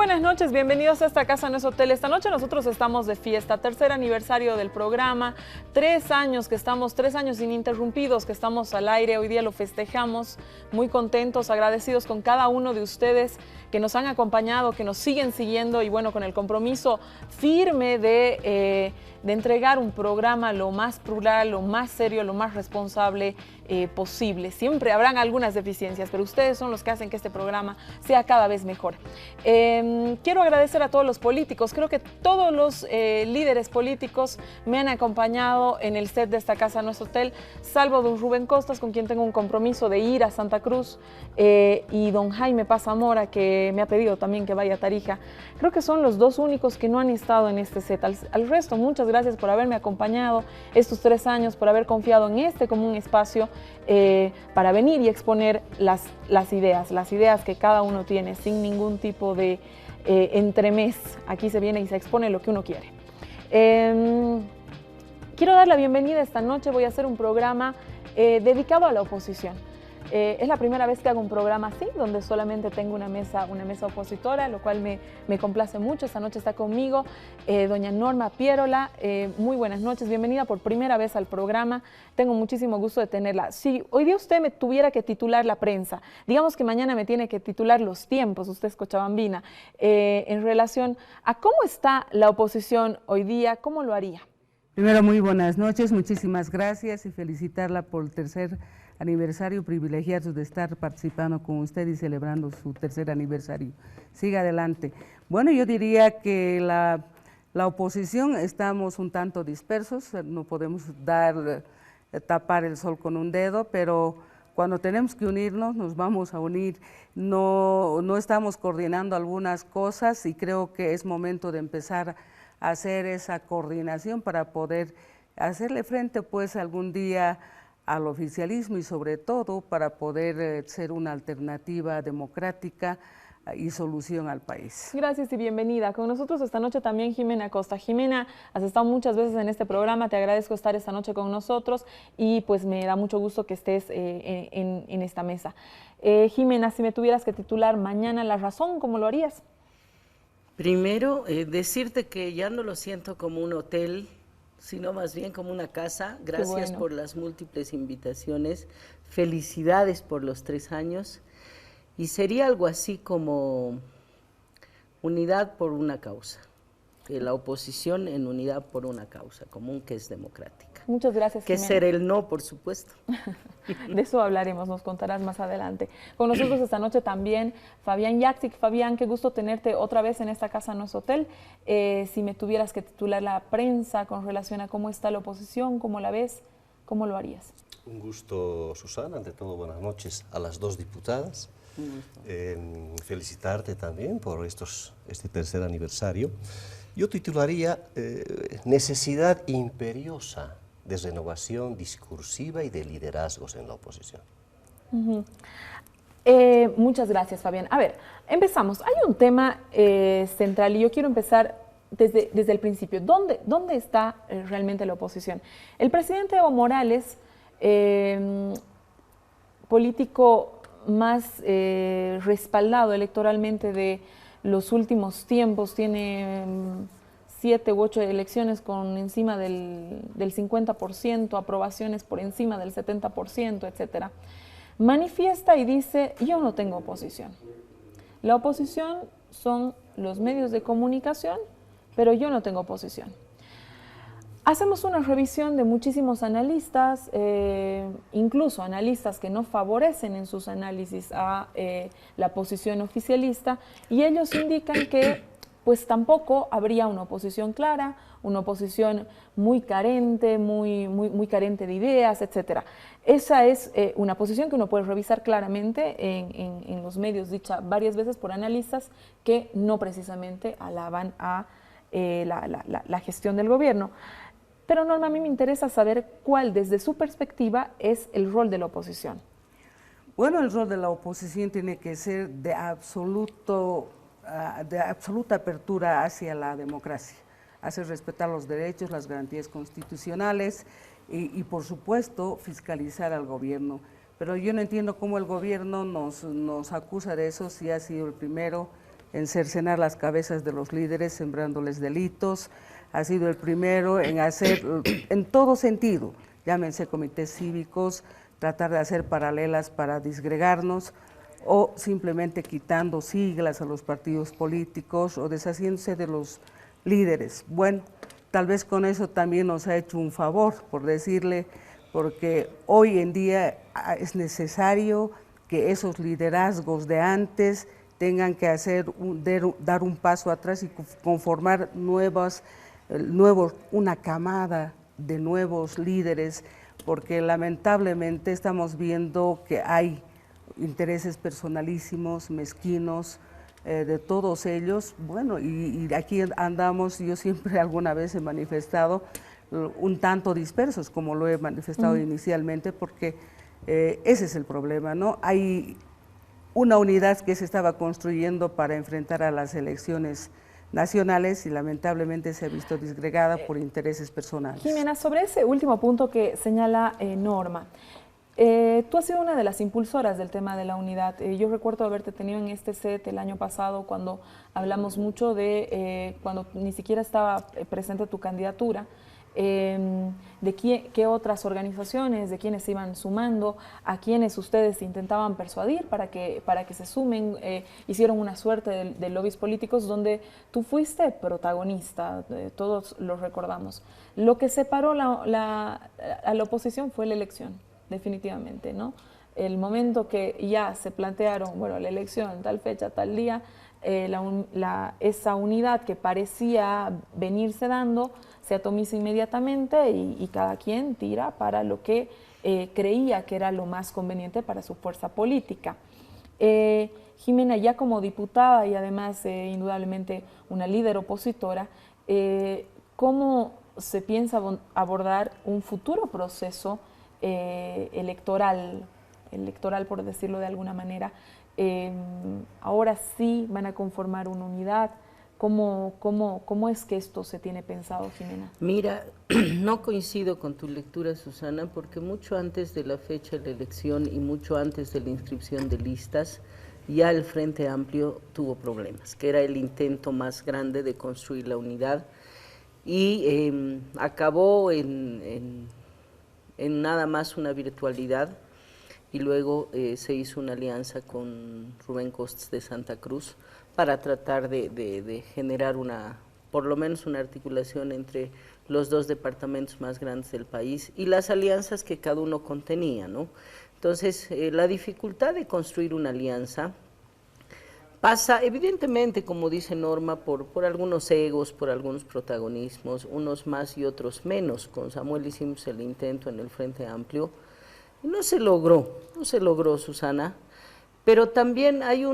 buenas noches, bienvenidos a esta casa, no es hotel. Esta noche nosotros estamos de fiesta, tercer aniversario del programa, 3 años que estamos, 3 años ininterrumpidos que estamos al aire. Hoy día lo festejamos, muy contentos, agradecidos con cada uno de ustedes que nos han acompañado, que nos siguen siguiendo y bueno, con el compromiso firme de entregar un programa lo más plural, lo más serio, lo más responsable posible. Siempre habrán algunas deficiencias, pero ustedes son los que hacen que este programa sea cada vez mejor. Quiero agradecer a todos los políticos. Creo que todos los líderes políticos me han acompañado en el set de esta casa, no es hotel, salvo don Rubén Costas, con quien tengo un compromiso de ir a Santa Cruz, y don Jaime Paz Zamora, que me ha pedido también que vaya a Tarija. Creo que son los dos únicos que no han estado en este set. Al resto, muchas gracias por haberme acompañado estos 3 años, por haber confiado en este como un espacio para venir y exponer las ideas que cada uno tiene, sin ningún tipo de entremés. Aquí se viene y se expone lo que uno quiere. Quiero dar la bienvenida esta noche. Voy a hacer un programa dedicado a la oposición. Es la primera vez que hago un programa así, donde solamente tengo una mesa opositora, lo cual me complace mucho. Esta noche está conmigo doña Norma Pierola. Muy buenas noches, bienvenida por primera vez al programa. Tengo muchísimo gusto de tenerla. Si hoy día usted me tuviera que titular la prensa, digamos que mañana me tiene que titular los tiempos, usted es cochabambina, en relación a cómo está la oposición hoy día, ¿cómo lo haría? Primero, muy buenas noches, muchísimas gracias y felicitarla por el tercer aniversario, privilegiados de estar participando con usted y celebrando su tercer aniversario. Siga adelante. Bueno, yo diría que la oposición estamos un tanto dispersos, no podemos tapar el sol con un dedo, pero cuando tenemos que unirnos, nos vamos a unir. No estamos coordinando algunas cosas y creo que es momento de empezar a hacer esa coordinación para poder hacerle frente pues algún día al oficialismo y sobre todo para poder ser una alternativa democrática y solución al país. Gracias y bienvenida. Con nosotros esta noche también Jimena Costa. Jimena, has estado muchas veces en este programa, te agradezco estar esta noche con nosotros y pues me da mucho gusto que estés en esta mesa. Jimena, si me tuvieras que titular mañana La Razón, ¿cómo lo harías? Primero, decirte que ya no lo siento como un hotel, sino más bien como una casa. Gracias por las múltiples invitaciones, felicidades por los 3 años, y sería algo así como unidad por una causa, la oposición en unidad por una causa común que es democrática. Muchas gracias, que Jimena. ser el no, por supuesto. De eso hablaremos, nos contarás más adelante. Con nosotros esta noche también Fabián Yaxic. Fabián, qué gusto tenerte otra vez en esta casa, no es hotel. Si me tuvieras que titular la prensa con relación a cómo está la oposición, cómo la ves, ¿cómo lo harías? Un gusto, Susana. Ante todo, buenas noches a las 2 diputadas. Felicitarte también por este tercer aniversario. Yo titularía Necesidad imperiosa de renovación discursiva y de liderazgos en la oposición. Muchas gracias, Fabián. A ver, empezamos. Hay un tema central y yo quiero empezar desde el principio. ¿Dónde está realmente la oposición? El presidente Evo Morales, político más respaldado electoralmente de los últimos tiempos, tiene 7 u 8 elecciones con encima del 50%, aprobaciones por encima del 70%, etcétera. Manifiesta y dice, yo no tengo oposición. La oposición son los medios de comunicación, pero yo no tengo oposición. Hacemos una revisión de muchísimos analistas, incluso analistas que no favorecen en sus análisis a la posición oficialista, y ellos indican que pues tampoco habría una oposición clara, una oposición muy carente, muy carente de ideas, etc. Esa es una posición que uno puede revisar claramente en los medios, dicha varias veces por analistas que no precisamente alaban a la gestión del gobierno. Pero Norma, a mí me interesa saber cuál, desde su perspectiva, es el rol de la oposición. Bueno, el rol de la oposición tiene que ser de absoluta apertura hacia la democracia, hacer respetar los derechos, las garantías constitucionales y por supuesto, fiscalizar al gobierno. Pero yo no entiendo cómo el gobierno nos acusa de eso si ha sido el primero en cercenar las cabezas de los líderes, sembrándoles delitos. Ha sido el primero en hacer, en todo sentido, llámense comités cívicos, tratar de hacer paralelas para disgregarnos, o simplemente quitando siglas a los partidos políticos o deshaciéndose de los líderes. Bueno, tal vez con eso también nos ha hecho un favor, por decirle, porque hoy en día es necesario que esos liderazgos de antes tengan que dar un paso atrás y conformar una camada de nuevos líderes, porque lamentablemente estamos viendo que hay intereses personalísimos, mezquinos, de todos ellos. Bueno, y aquí andamos, yo siempre alguna vez he manifestado, un tanto dispersos, como lo he manifestado inicialmente, porque ese es el problema, ¿no? Hay una unidad que se estaba construyendo para enfrentar a las elecciones nacionales y lamentablemente se ha visto disgregada por intereses personales. Jimena, sobre ese último punto que señala Norma, tú has sido una de las impulsoras del tema de la unidad. Yo recuerdo haberte tenido en este set el año pasado cuando hablamos mucho de, cuando ni siquiera estaba presente tu candidatura, de qué otras organizaciones, de quiénes se iban sumando, a quienes ustedes intentaban persuadir para que se sumen, hicieron una suerte de lobbies políticos donde tú fuiste protagonista, todos lo recordamos. Lo que separó a la oposición fue la elección, definitivamente, ¿no? El momento que ya se plantearon, bueno, la elección, tal fecha, tal día, esa unidad que parecía venirse dando se atomiza inmediatamente y cada quien tira para lo que creía que era lo más conveniente para su fuerza política. Jimena, ya como diputada y además indudablemente una líder opositora, ¿cómo se piensa abordar un futuro proceso electoral, por decirlo de alguna manera? Ahora sí van a conformar una unidad. ¿Cómo es que esto se tiene pensado, Jimena? Mira, no coincido con tu lectura, Susana, porque mucho antes de la fecha de la elección y mucho antes de la inscripción de listas, ya el Frente Amplio tuvo problemas, que era el intento más grande de construir la unidad y acabó en nada más una virtualidad y luego se hizo una alianza con Rubén Costes de Santa Cruz para tratar de generar por lo menos una articulación entre los dos departamentos más grandes del país y las alianzas que cada uno contenía, ¿no? Entonces, la dificultad de construir una alianza pasa, evidentemente, como dice Norma, por algunos egos, por algunos protagonismos, unos más y otros menos. Con Samuel hicimos el intento en el Frente Amplio y no se logró, Susana, pero también hay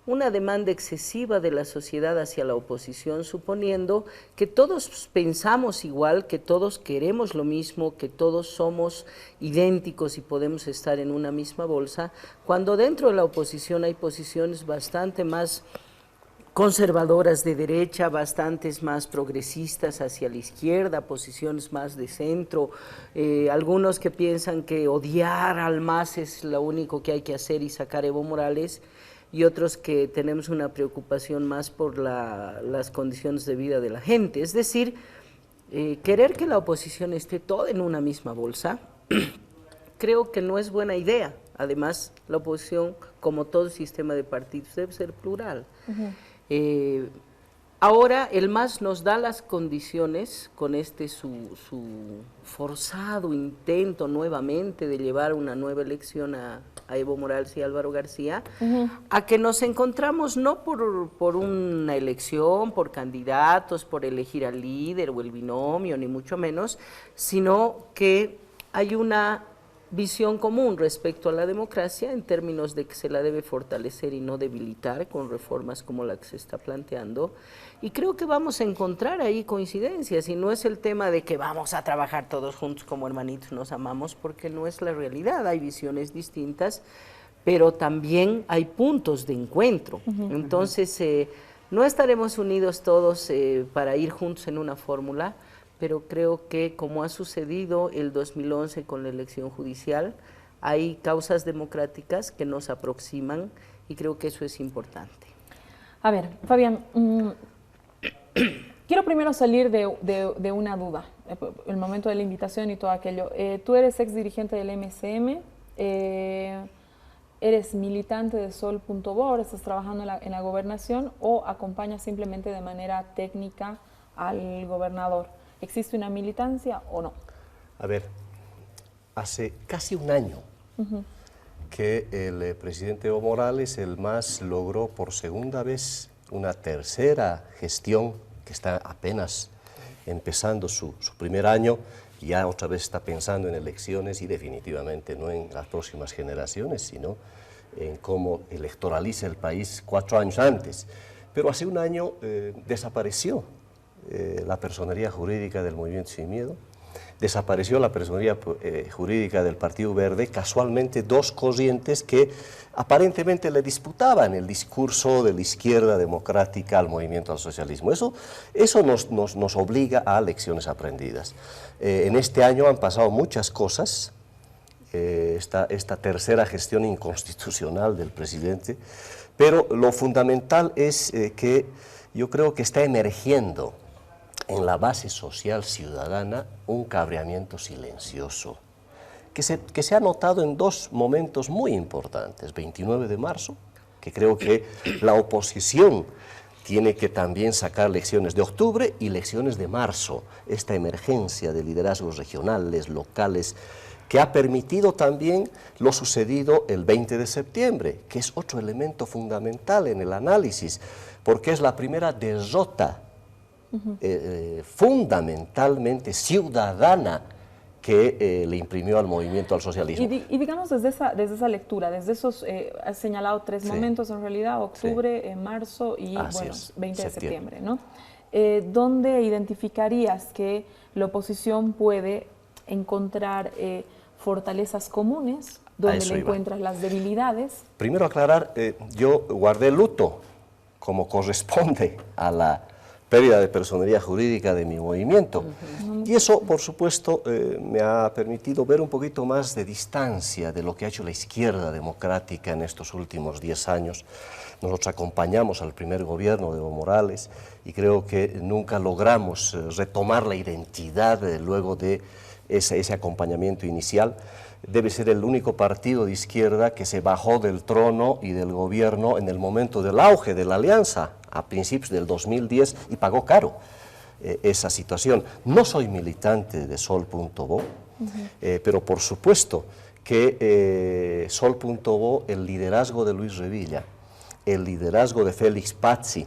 una demanda excesiva de la sociedad hacia la oposición, suponiendo que todos pensamos igual, que todos queremos lo mismo, que todos somos idénticos y podemos estar en una misma bolsa, cuando dentro de la oposición hay posiciones bastante más conservadoras de derecha, bastantes más progresistas hacia la izquierda, posiciones más de centro, algunos que piensan que odiar al MAS es lo único que hay que hacer y sacar a Evo Morales, y otros que tenemos una preocupación más por las condiciones de vida de la gente. Es decir, querer que la oposición esté toda en una misma bolsa, creo que no es buena idea. Además, la oposición, como todo sistema de partidos, debe ser plural. Ahora, el MAS nos da las condiciones con su forzado intento nuevamente de llevar una nueva elección a Evo Morales y Álvaro García, a que nos encontramos no por una elección, por candidatos, por elegir al líder o el binomio, ni mucho menos, sino que hay una visión común respecto a la democracia en términos de que se la debe fortalecer y no debilitar con reformas como la que se está planteando, y creo que vamos a encontrar ahí coincidencias, y no es el tema de que vamos a trabajar todos juntos como hermanitos, nos amamos, porque no es la realidad, hay visiones distintas, pero también hay puntos de encuentro. Entonces, no estaremos unidos todos para ir juntos en una fórmula, pero creo que, como ha sucedido el 2011 con la elección judicial, hay causas democráticas que nos aproximan y creo que eso es importante. A ver, Fabián, quiero primero salir de una duda, el momento de la invitación y todo aquello. Tú eres ex dirigente del MSM, eres militante de Sol.bo, estás trabajando en la gobernación o acompañas simplemente de manera técnica al gobernador. ¿Existe una militancia o no? A ver, hace casi un año que el presidente Evo Morales, el MAS, logró por segunda vez una tercera gestión que está apenas empezando su primer año, y ya otra vez está pensando en elecciones y definitivamente no en las próximas generaciones, sino en cómo electoraliza el país 4 años antes. Pero hace un año desapareció la personería jurídica del Movimiento Sin Miedo, desapareció la personería jurídica del Partido Verde, casualmente dos corrientes que aparentemente le disputaban el discurso de la izquierda democrática al movimiento al socialismo. Eso nos obliga a lecciones aprendidas. En este año han pasado muchas cosas, esta tercera gestión inconstitucional del presidente, pero lo fundamental es que yo creo que está emergiendo en la base social ciudadana un cabreamiento silencioso, que se ha notado en dos momentos muy importantes. 29 de marzo, que creo que la oposición tiene que también sacar lecciones de octubre y lecciones de marzo, esta emergencia de liderazgos regionales, locales, que ha permitido también lo sucedido el 20 de septiembre, que es otro elemento fundamental en el análisis, porque es la primera derrota fundamentalmente ciudadana que le imprimió al movimiento al socialismo. Y digamos desde esa lectura, desde esos, has señalado tres momentos en realidad, octubre, marzo y bueno, 20 de septiembre, ¿no? ¿Dónde identificarías que la oposición puede encontrar fortalezas comunes, donde le encuentras las debilidades? Primero aclarar, yo guardé luto como corresponde a la pérdida de personería jurídica de mi movimiento. Y eso, por supuesto, me ha permitido ver un poquito más de distancia de lo que ha hecho la izquierda democrática en estos últimos 10 años. Nosotros acompañamos al primer gobierno de Evo Morales y creo que nunca logramos retomar la identidad luego de ese acompañamiento inicial. Debe ser el único partido de izquierda que se bajó del trono y del gobierno en el momento del auge de la alianza, a principios del 2010, y pagó caro esa situación. No soy militante de Sol.bo, pero por supuesto que Sol.bo, el liderazgo de Luis Revilla, el liderazgo de Félix Pazzi,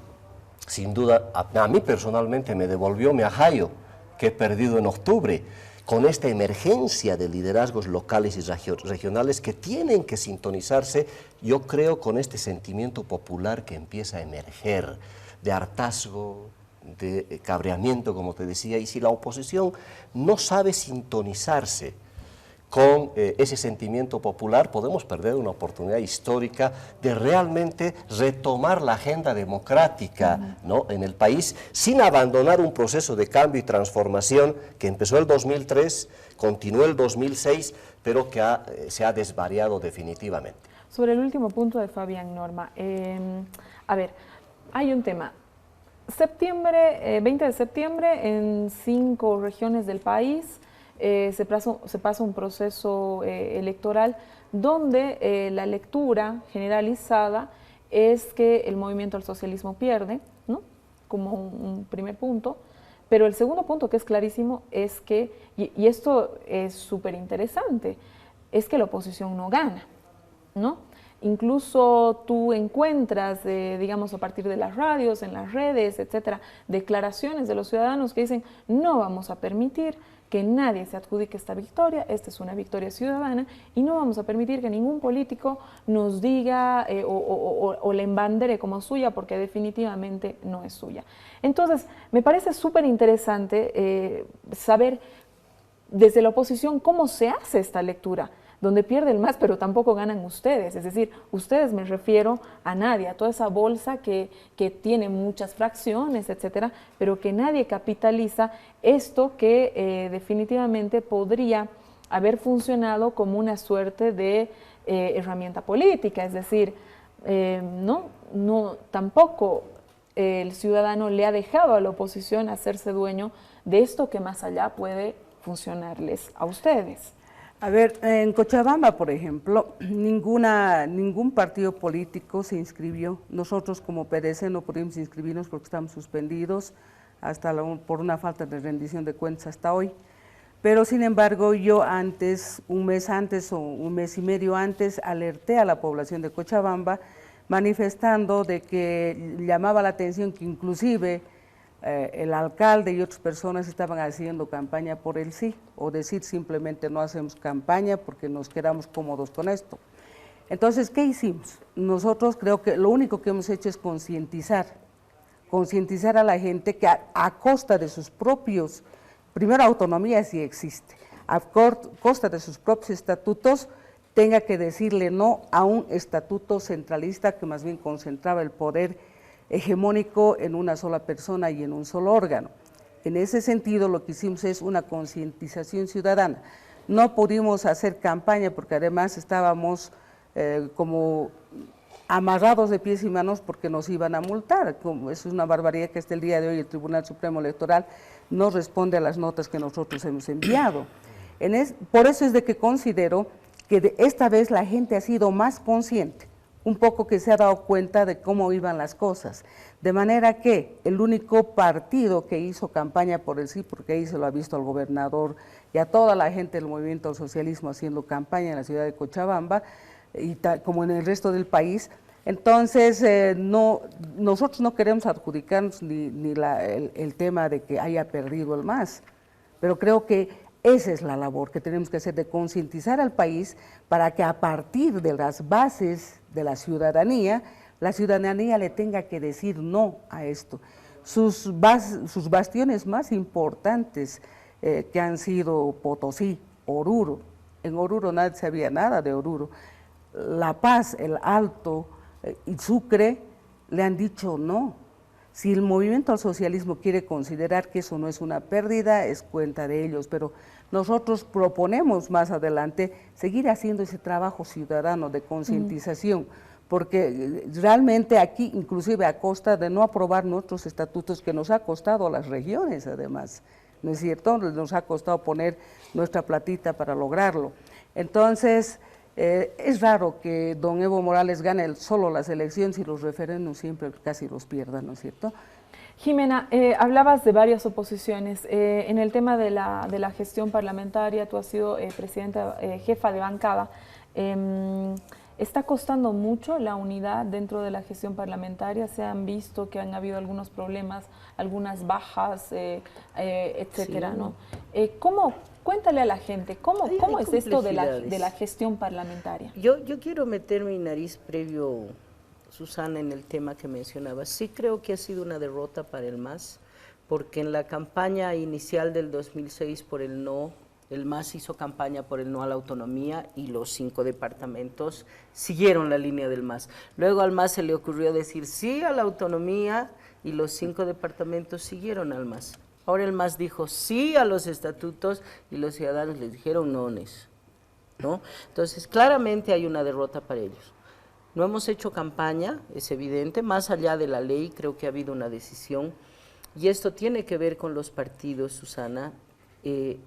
sin duda, a mí personalmente me devolvió mi ajayo que he perdido en octubre, con esta emergencia de liderazgos locales y regionales que tienen que sintonizarse, yo creo, con este sentimiento popular que empieza a emerger, de hartazgo, de cabreamiento, como te decía, y si la oposición no sabe sintonizarse con ese sentimiento popular, podemos perder una oportunidad histórica de realmente retomar la agenda democrática, ¿no?, en el país, sin abandonar un proceso de cambio y transformación que empezó el 2003, continuó el 2006, pero que se ha desvariado definitivamente. Sobre el último punto de Fabián, Norma, a ver, hay un tema. 20 de septiembre, en 5 regiones del país, se pasa un proceso electoral donde la lectura generalizada es que el movimiento al socialismo pierde, ¿no?, como un primer punto, pero el segundo punto, que es clarísimo, es que, y esto es súper interesante, es que la oposición no gana, ¿no? Incluso tú encuentras, digamos, a partir de las radios, en las redes, etcétera, declaraciones de los ciudadanos que dicen: no vamos a permitir que nadie se adjudique esta victoria, esta es una victoria ciudadana, y no vamos a permitir que ningún político nos diga o la embandere como suya, porque definitivamente no es suya. Entonces, me parece súper interesante saber desde la oposición cómo se hace esta lectura, donde pierde el MAS, pero tampoco ganan ustedes. Es decir, ustedes, me refiero a nadie, a toda esa bolsa que tiene muchas fracciones, etcétera, pero que nadie capitaliza esto que definitivamente podría haber funcionado como una suerte de herramienta política. Es decir, no tampoco el ciudadano le ha dejado a la oposición hacerse dueño de esto que más allá puede funcionarles a ustedes. A ver, en Cochabamba, por ejemplo, ningún partido político se inscribió. Nosotros como PDC no pudimos inscribirnos porque estamos suspendidos por una falta de rendición de cuentas hasta hoy. Pero sin embargo, yo un mes antes o un mes y medio antes, alerté a la población de Cochabamba manifestando de que llamaba la atención que inclusive el alcalde y otras personas estaban haciendo campaña por el sí, o decir simplemente no hacemos campaña porque nos quedamos cómodos con esto. Entonces, ¿qué hicimos? Nosotros creo que lo único que hemos hecho es concientizar a la gente que a costa de sus propios, primero autonomía sí existe, a costa de sus propios estatutos, tenga que decirle no a un estatuto centralista que más bien concentraba el poder hegemónico en una sola persona y en un solo órgano. En ese sentido, lo que hicimos es una concientización ciudadana. No pudimos hacer campaña porque además estábamos como amarrados de pies y manos porque nos iban a multar. Eso es una barbaridad que hasta el día de hoy el Tribunal Supremo Electoral no responde a las notas que nosotros hemos enviado. Por eso es de que considero que esta vez la gente ha sido más consciente, un poco que se ha dado cuenta de cómo iban las cosas, de manera que el único partido que hizo campaña por el sí, porque ahí se lo ha visto al gobernador y a toda la gente del movimiento al socialismo haciendo campaña en la ciudad de Cochabamba, y como en el resto del país. Entonces, nosotros no queremos adjudicarnos ni el tema de que haya perdido el MAS, pero creo que esa es la labor que tenemos que hacer, de concientizar al país para que a partir de las bases de la ciudadanía le tenga que decir no a esto. Sus bastiones más importantes que han sido Potosí, Oruro, en Oruro nadie sabía nada de Oruro, La Paz, El Alto y Sucre le han dicho no. Si el movimiento al socialismo quiere considerar que eso no es una pérdida, es cuenta de ellos, pero nosotros proponemos más adelante seguir haciendo ese trabajo ciudadano de concientización, porque realmente aquí, inclusive a costa de no aprobar nuestros estatutos, que nos ha costado a las regiones además, ¿no es cierto? Nos ha costado poner nuestra platita para lograrlo. Entonces, es raro que don Evo Morales gane solo las elecciones y los referéndums siempre casi los pierda, ¿no es cierto? Jimena, hablabas de varias oposiciones. En el tema de la gestión parlamentaria, tú has sido presidenta, jefa de bancada. ¿Está costando mucho la unidad dentro de la gestión parlamentaria? Se han visto que han habido algunos problemas, algunas bajas, etcétera, sí, ¿no? Cuéntale a la gente, ¿cómo es esto de la gestión parlamentaria? Yo quiero meter mi nariz previo, Susana, en el tema que mencionabas. Sí creo que ha sido una derrota para el MAS, porque en la campaña inicial del 2006 por el no, el MAS hizo campaña por el no a la autonomía y los 5 departamentos siguieron la línea del MAS. Luego al MAS se le ocurrió decir sí a la autonomía y los 5 departamentos siguieron al MAS. Ahora el MAS dijo sí a los estatutos y los ciudadanos les dijeron no, ¿no? Entonces, claramente hay una derrota para ellos. No hemos hecho campaña, es evidente, más allá de la ley, creo que ha habido una decisión, y esto tiene que ver con los partidos, Susana.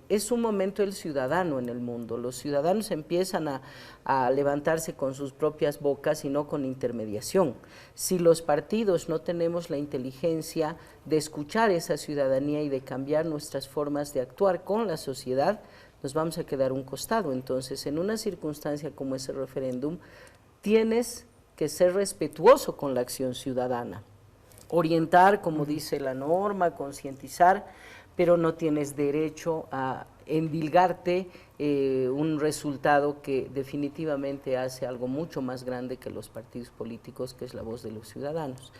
Es un momento del ciudadano en el mundo, los ciudadanos empiezan a levantarse con sus propias bocas y no con intermediación. Si los partidos no tenemos la inteligencia de escuchar esa ciudadanía y de cambiar nuestras formas de actuar con la sociedad, nos vamos a quedar a un costado. Entonces, en una circunstancia como ese referéndum, tienes que ser respetuoso con la acción ciudadana, orientar, como dice la norma, concientizar, pero no tienes derecho a endilgarte un resultado que definitivamente hace algo mucho más grande que los partidos políticos, que es la voz de los ciudadanos.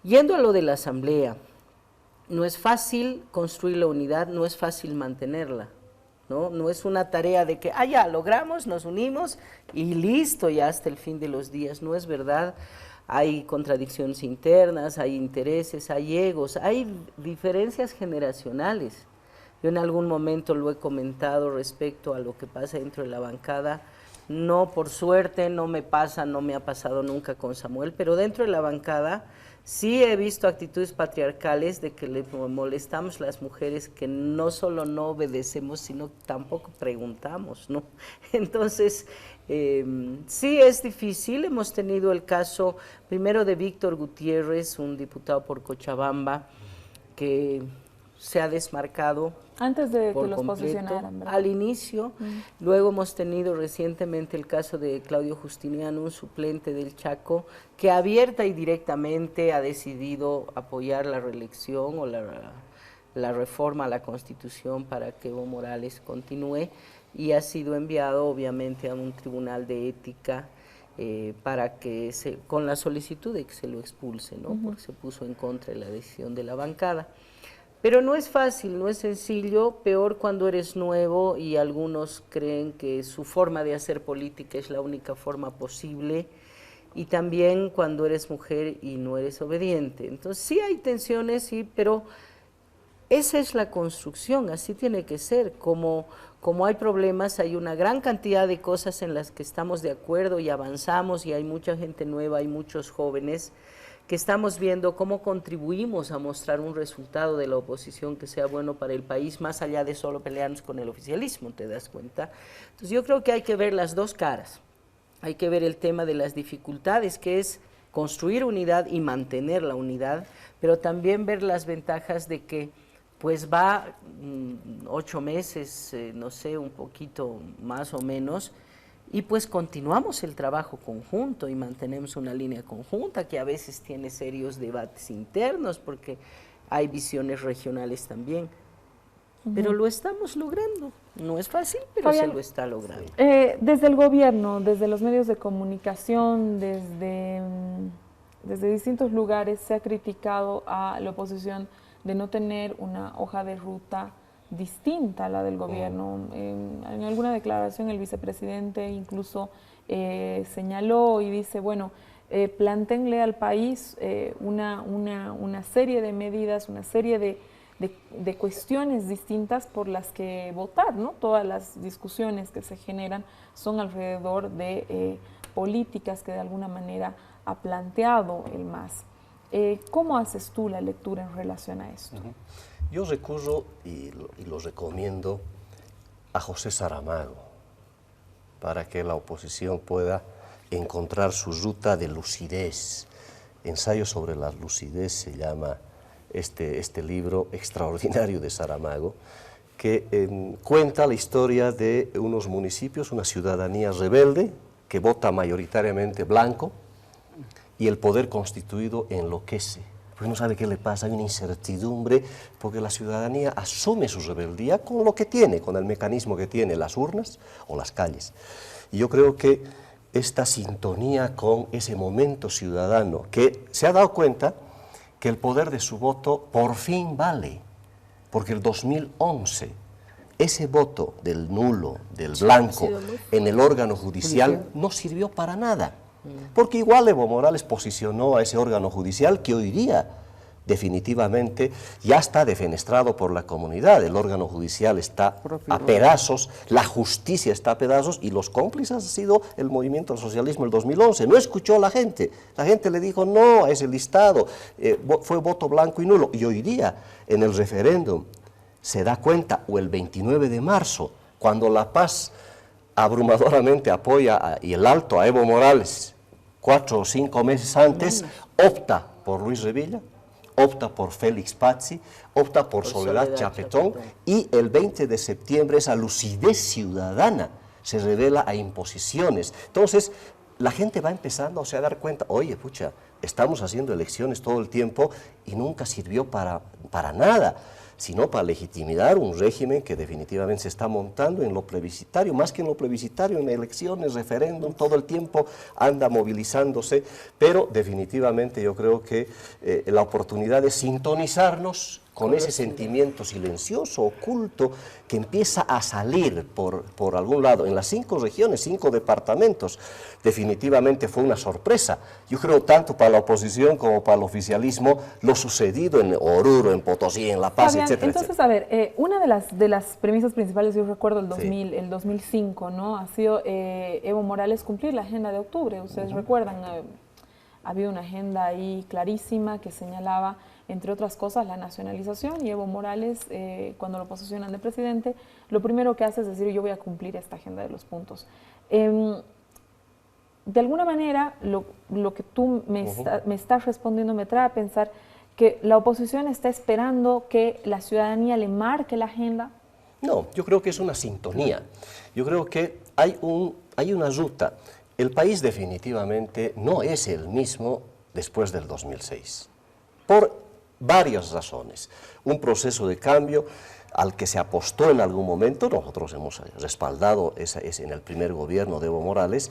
Yendo a lo de la asamblea, no es fácil construir la unidad, no es fácil mantenerla, ¿no? No es una tarea de que, ya, logramos, nos unimos y listo, ya hasta el fin de los días, no es verdad. Hay contradicciones internas, hay intereses, hay egos, hay diferencias generacionales. Yo en algún momento lo he comentado respecto a lo que pasa dentro de la bancada. No, por suerte, no me ha pasado nunca con Samuel, pero dentro de la bancada sí he visto actitudes patriarcales de que le molestamos las mujeres, que no solo no obedecemos, sino que tampoco preguntamos, ¿no? Entonces, sí es difícil. Hemos tenido el caso primero de Víctor Gutiérrez, un diputado por Cochabamba, que se ha desmarcado antes de por que los completo, posicionaran, ¿verdad? al inicio. Luego hemos tenido recientemente el caso de Claudio Justiniano, un suplente del Chaco, que abierta y directamente ha decidido apoyar la reelección o la reforma a la Constitución para que Evo Morales continúe, y ha sido enviado obviamente a un tribunal de ética para que con la solicitud de que se lo expulse, ¿no? Porque se puso en contra de la decisión de la bancada. Pero no es fácil, no es sencillo, peor cuando eres nuevo y algunos creen que su forma de hacer política es la única forma posible, y también cuando eres mujer y no eres obediente. Entonces sí hay tensiones, sí, pero esa es la construcción, así tiene que ser. Como hay problemas, hay una gran cantidad de cosas en las que estamos de acuerdo y avanzamos, y hay mucha gente nueva, hay muchos jóvenes que estamos viendo cómo contribuimos a mostrar un resultado de la oposición que sea bueno para el país, más allá de solo pelearnos con el oficialismo, ¿te das cuenta? Entonces yo creo que hay que ver las dos caras. Hay que ver el tema de las dificultades, que es construir unidad y mantener la unidad, pero también ver las ventajas de que pues va 8 meses, no sé, un poquito más o menos, y pues continuamos el trabajo conjunto y mantenemos una línea conjunta que a veces tiene serios debates internos porque hay visiones regionales también. Pero lo estamos logrando. No es fácil, pero Fabián, se lo está logrando. Desde el gobierno, desde los medios de comunicación, desde distintos lugares se ha criticado a la oposición de no tener una hoja de ruta distinta a la del gobierno. En alguna declaración el vicepresidente incluso señaló y dice, bueno, plantéenle al país una serie de medidas, una serie de cuestiones distintas por las que votar, ¿no? Todas las discusiones que se generan son alrededor de políticas que de alguna manera ha planteado el MAS. ¿Cómo haces tú la lectura en relación a esto? Yo recurro, y lo recomiendo, a José Saramago, para que la oposición pueda encontrar su ruta de lucidez. Ensayo sobre la lucidez se llama este libro extraordinario de Saramago, que cuenta la historia de unos municipios, una ciudadanía rebelde que vota mayoritariamente blanco, y el poder constituido enloquece, porque no sabe qué le pasa, hay una incertidumbre, porque la ciudadanía asume su rebeldía con lo que tiene, con el mecanismo que tiene, las urnas o las calles. Y yo creo que esta sintonía con ese momento ciudadano, que se ha dado cuenta que el poder de su voto por fin vale, porque el 2011, ese voto del nulo, del blanco, en el órgano judicial no sirvió para nada. Porque igual Evo Morales posicionó a ese órgano judicial que hoy día definitivamente ya está defenestrado por la comunidad. El órgano judicial está a pedazos, la justicia está a pedazos, y los cómplices ha sido el movimiento al socialismo el 2011. No escuchó a la gente le dijo no a ese listado, fue voto blanco y nulo. Y hoy día en el referéndum se da cuenta, o el 29 de marzo, cuando La Paz abrumadoramente apoya y el alto a Evo Morales 4 o 5 meses antes, opta por Luis Revilla, opta por Félix Pazzi, opta por Soledad Chapetón, y el 20 de septiembre esa lucidez ciudadana se revela a imposiciones. Entonces, la gente va empezando a dar cuenta, oye, pucha, estamos haciendo elecciones todo el tiempo y nunca sirvió para nada, sino para legitimar un régimen que definitivamente se está montando en lo plebiscitario, más que en lo plebiscitario, en elecciones, referéndum, todo el tiempo anda movilizándose, pero definitivamente yo creo que la oportunidad de sintonizarnos con ese sentimiento silencioso, oculto, que empieza a salir por algún lado. En las 5 regiones, 5 departamentos, definitivamente fue una sorpresa. Yo creo tanto para la oposición como para el oficialismo, lo sucedido en Oruro, en Potosí, en La Paz, Fabián, etcétera. Entonces, a ver, una de las premisas principales, yo recuerdo el 2005, ¿no? Ha sido Evo Morales cumplir la agenda de octubre. Ustedes recuerdan, había una agenda ahí clarísima que señalaba, entre otras cosas, la nacionalización, y Evo Morales, cuando lo posicionan de presidente, lo primero que hace es decir, yo voy a cumplir esta agenda de los puntos. De alguna manera, lo que tú me estás respondiendo me trae a pensar que la oposición está esperando que la ciudadanía le marque la agenda. No, yo creo que es una sintonía. Yo creo que hay una ruta. El país definitivamente no es el mismo después del 2006, por varias razones. Un proceso de cambio al que se apostó en algún momento, nosotros hemos respaldado en el primer gobierno de Evo Morales,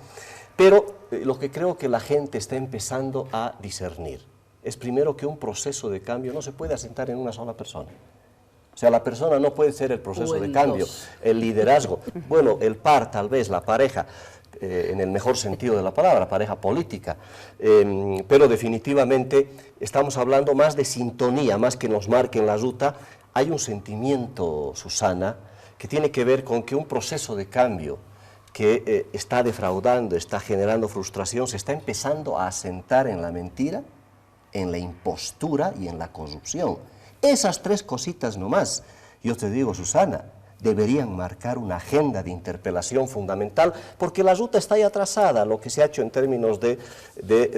pero lo que creo que la gente está empezando a discernir es primero que un proceso de cambio no se puede asentar en una sola persona. O sea, la persona no puede ser el proceso de cambio, el liderazgo. Bueno, el par, tal vez, la pareja, en el mejor sentido de la palabra, pareja política, pero definitivamente estamos hablando más de sintonía, más que nos marquen la ruta. Hay un sentimiento, Susana, que tiene que ver con que un proceso de cambio que está defraudando, está generando frustración, se está empezando a asentar en la mentira, en la impostura y en la corrupción. Esas 3 cositas nomás, yo te digo, Susana, deberían marcar una agenda de interpelación fundamental, porque la ruta está ya trazada, lo que se ha hecho en términos de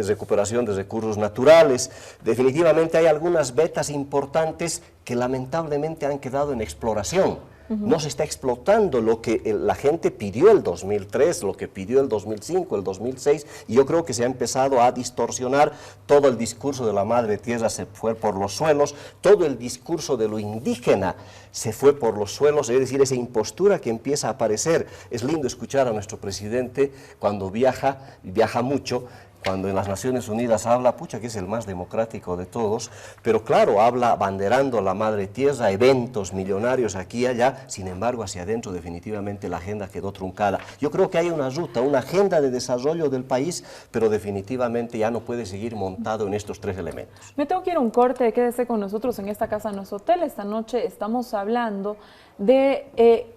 recuperación de recursos naturales. Definitivamente hay algunas vetas importantes que lamentablemente han quedado en exploración. No se está explotando lo que la gente pidió el 2003, lo que pidió el 2005, el 2006, y yo creo que se ha empezado a distorsionar. Todo el discurso de la madre tierra se fue por los suelos, todo el discurso de lo indígena se fue por los suelos, es decir, esa impostura que empieza a aparecer. Es lindo escuchar a nuestro presidente cuando viaja mucho, cuando en las Naciones Unidas habla, pucha, que es el más democrático de todos, pero claro, habla abanderando a la madre tierra, eventos millonarios aquí y allá, sin embargo, hacia adentro definitivamente la agenda quedó truncada. Yo creo que hay una ruta, una agenda de desarrollo del país, pero definitivamente ya no puede seguir montado en estos 3 elementos. Me tengo que ir a un corte, quédese con nosotros en esta casa, no es hotel. Esta noche estamos hablando de,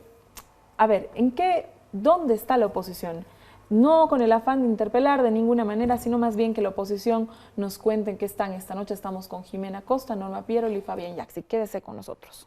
¿dónde está la oposición? No con el afán de interpelar de ninguna manera, sino más bien que la oposición nos cuente en qué están. Esta noche estamos con Jimena Costa, Norma Pierol y Fabián Yaxi. Quédese con nosotros.